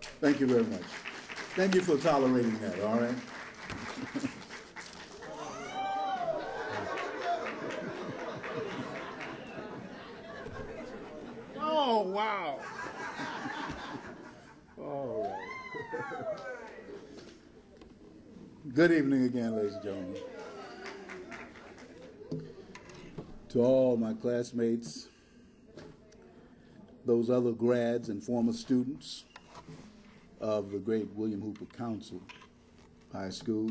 Thank you very much. Thank you for tolerating that, all right? Oh, wow. All right. Good evening again, ladies and gentlemen. To all my classmates, those other grads and former students of the great William Hooper Councill High School,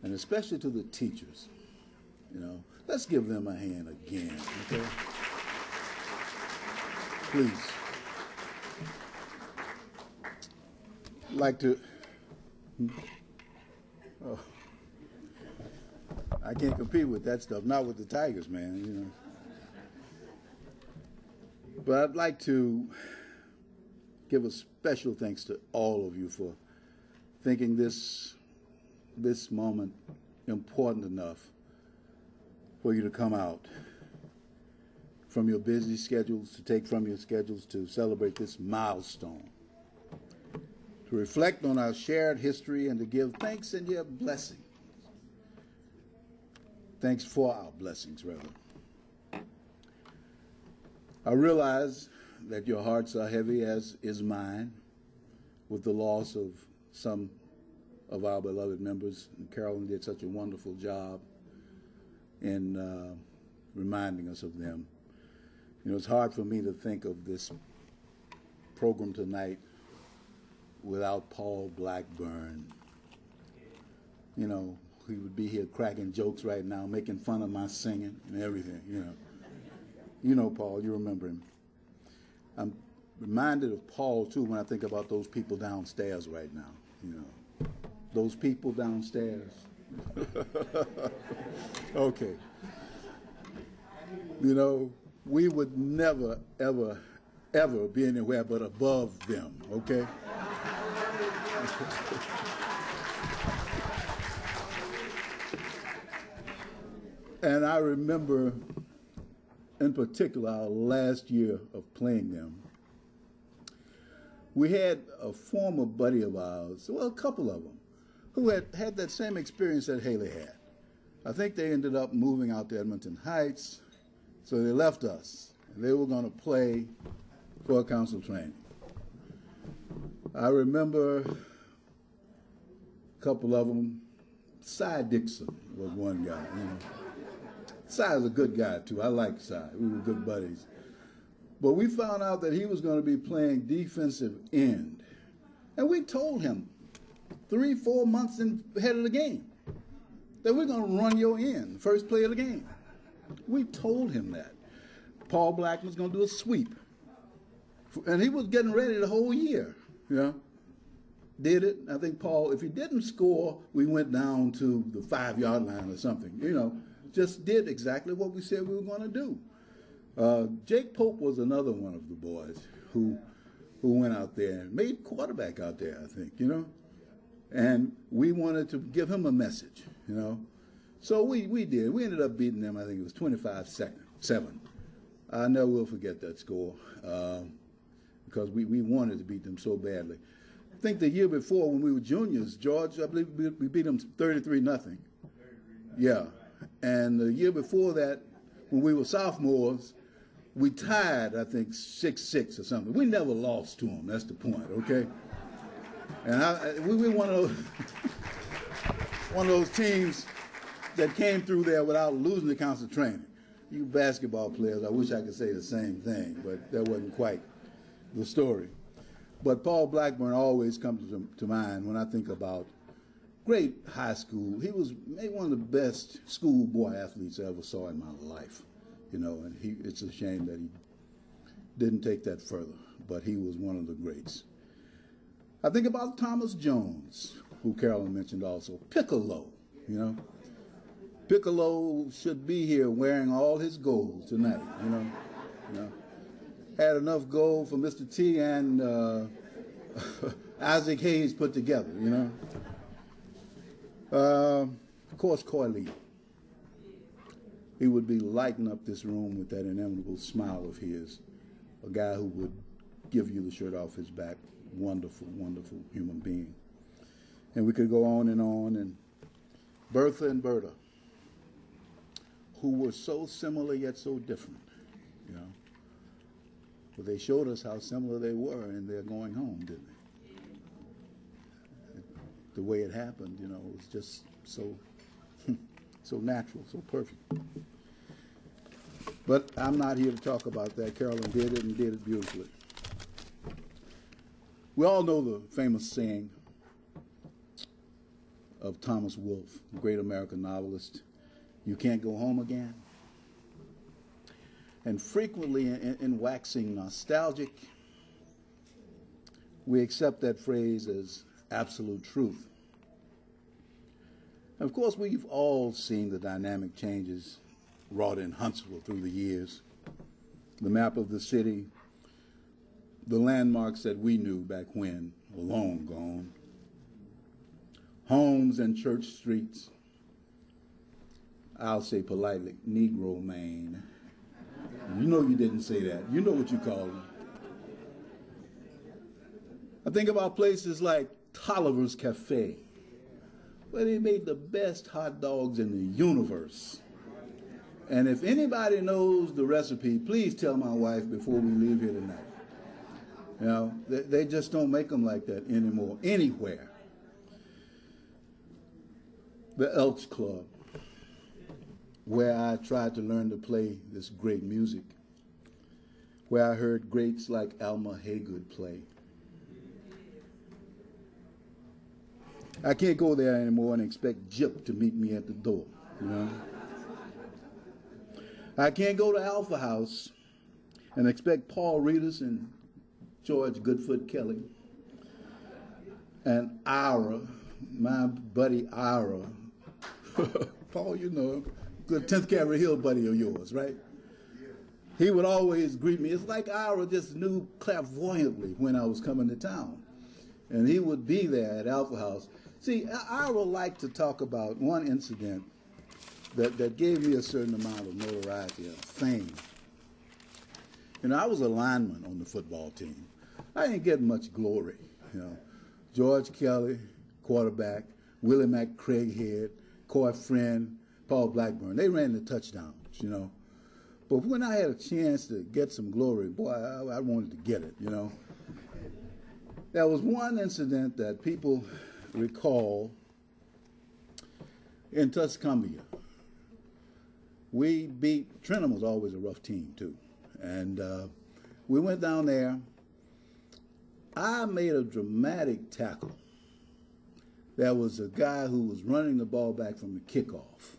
and especially to the teachers, let's give them a hand again, okay? Please. Like to, I can't compete with that stuff, not with the Tigers, man, But I'd like to give a special thanks to all of you for thinking this moment important enough for you to come out from your busy schedules, to take from your schedules to celebrate this milestone, to reflect on our shared history and to give thanks and your blessings. Thanks for our blessings, rather. I realize that your hearts are heavy, as is mine, with the loss of some of our beloved members. And Carolyn did such a wonderful job in reminding us of them. It's hard for me to think of this program tonight without Paul Blackburn. He would be here cracking jokes right now, making fun of my singing and everything, Paul, you remember him. I'm reminded of Paul, too, when I think about those people downstairs right now, Those people downstairs. Okay. We would never, ever, ever be anywhere but above them, okay? And I remember, in particular, our last year of playing them, we had a former buddy of ours, well, a couple of them, who had that same experience that Haley had. I think they ended up moving out to Edmonton Heights, so they left us. And they were going to play for Councill training. I remember a couple of them. Cy Dixon was one guy, Cy was a good guy, too. I like Cy. We were good buddies. But we found out that he was going to be playing defensive end. And we told him 3-4 months ahead of the game that we're going to run your end, first play of the game. We told him that. Paul Blackman was going to do a sweep. And he was getting ready the whole year, Did it. I think Paul, if he didn't score, we went down to the 5-yard line or something, Just did exactly what we said we were going to do. Jake Pope was another one of the boys who went out there and made quarterback out there, I think, And we wanted to give him a message, So we did. We ended up beating them, I think it was 25-7. I never will forget that score because we wanted to beat them so badly. I think the year before when we were juniors, George, I believe we beat them 33-0. Yeah. And the year before that, when we were sophomores, we tied, I think, 6-6 or something. We never lost to them. That's the point, okay? And we were one of those teams that came through there without losing the Councill training. You basketball players, I wish I could say the same thing, but that wasn't quite the story. But Paul Blackburn always comes to mind when I think about great high school. He was maybe one of the best schoolboy athletes I ever saw in my life, and it's a shame that he didn't take that further, but he was one of the greats. I think about Thomas Jones, who Carolyn mentioned also. Piccolo, Piccolo should be here wearing all his gold tonight, Had enough gold for Mr. T and Isaac Hayes put together, Of course, Coy Lee. He would be lighting up this room with that inimitable smile of his, a guy who would give you the shirt off his back. Wonderful, wonderful human being. And we could go on. And Bertha and Berta, who were so similar yet so different, you know. But they showed us how similar they were in their going home, didn't they? The way it happened, you know, was just so so natural, so perfect. But I'm not here to talk about that. Carolyn did it and did it beautifully. We all know the famous saying of Thomas Wolfe, the great American novelist, "You can't go home again." And frequently in waxing nostalgic, we accept that phrase as absolute truth. And of course, we've all seen the dynamic changes wrought in Huntsville through the years. The map of the city, the landmarks that we knew back when were long gone. Homes and church streets, I'll say politely, Negro Maine. You know you didn't say that. You know what you call them. I think about places like Tolliver's Cafe, where they made the best hot dogs in the universe. And if anybody knows the recipe, please tell my wife before we leave here tonight. You know, they just don't make them like that anymore, anywhere. The Elks Club, where I tried to learn to play this great music, where I heard greats like Alma Haygood play. I can't go there anymore and expect Jip to meet me at the door, you know. I can't go to Alpha House and expect Paul Reedus and George Goodfoot Kelly and Ira, my buddy Ira. Paul, you know him, good 10th Cavalry Hill buddy of yours, right? He would always greet me. It's like Ira just knew clairvoyantly when I was coming to town. And he would be there at Alpha House. See, Ira liked to talk about one incident that gave me a certain amount of notoriety, of fame. You know, I was a lineman on the football team. I didn't get much glory, you know. George Kelly, quarterback, Willie McCraighead, Coy Friend, Paul Blackburn, they ran the touchdowns, you know. But when I had a chance to get some glory, boy, I wanted to get it, you know. There was one incident that people recall in Tuscumbia. We beat, Trenton was always a rough team too. And we went down there. I made a dramatic tackle. There was a guy who was running the ball back from the kickoff.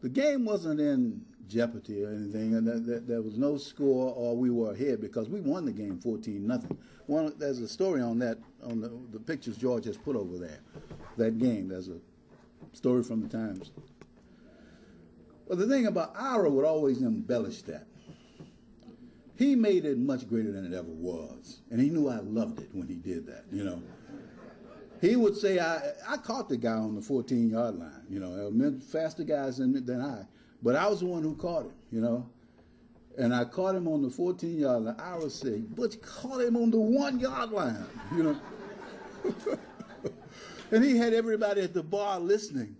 The game wasn't in jeopardy or anything, and there was no score or we were ahead because we won the game 14-0. There's a story on that, on the pictures George has put over there, that game. There's a story from the Times. But the thing about Ira would always embellish that. He made it much greater than it ever was, and he knew I loved it when he did that, you know. He would say, I caught the guy on the 14-yard line, you know. There were faster guys than I, but I was the one who caught him, you know. And I caught him on the 14-yard line. I would say, but you caught him on the 1-yard line, you know. And he had everybody at the bar listening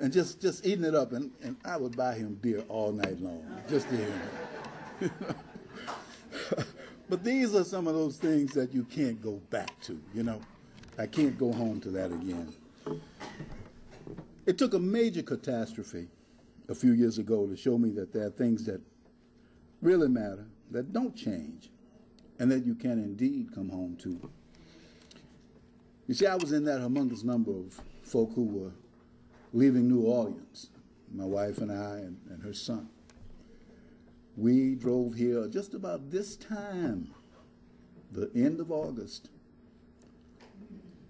and just eating it up. And I would buy him beer all night long, just to hear him. But these are some of those things that you can't go back to, you know. I can't go home to that again. It took a major catastrophe a few years ago to show me that there are things that really matter, that don't change, and that you can indeed come home to. You see, I was in that humongous number of folk who were leaving New Orleans, my wife and I and her son. We drove here just about this time, the end of August,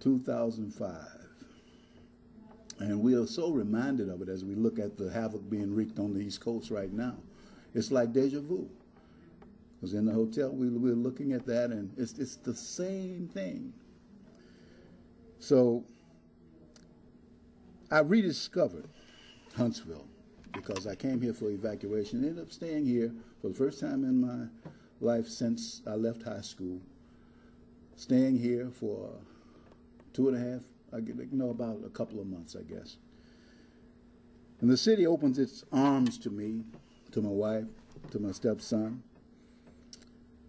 2005. And we are so reminded of it as we look at the havoc being wreaked on the East Coast right now. It's like deja vu. Because in the hotel, we were looking at that, and it's the same thing. So I rediscovered Huntsville because I came here for evacuation, ended up staying here for the first time in my life since I left high school, staying here for 2.5, about a couple of months, I guess. And the city opens its arms to me, to my wife, to my stepson.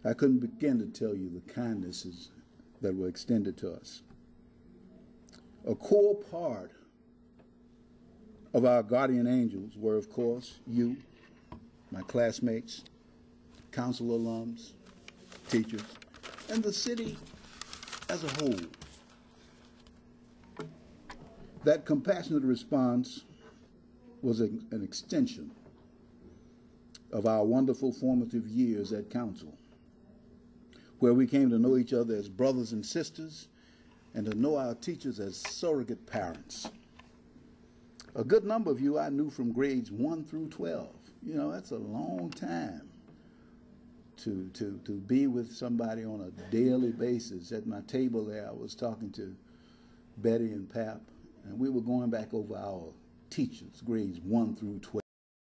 I couldn't begin to tell you the kindnesses that were extended to us. A core part of our guardian angels were, of course, you, my classmates, Councill alums, teachers, and the city as a whole. That compassionate response was an extension of our wonderful formative years at Councill, where we came to know each other as brothers and sisters and to know our teachers as surrogate parents. A good number of you I knew from grades 1 through 12. You know, that's a long time to be with somebody on a daily basis. At my table there, I was talking to Betty and Pap, and we were going back over our teachers, grades 1 through 12.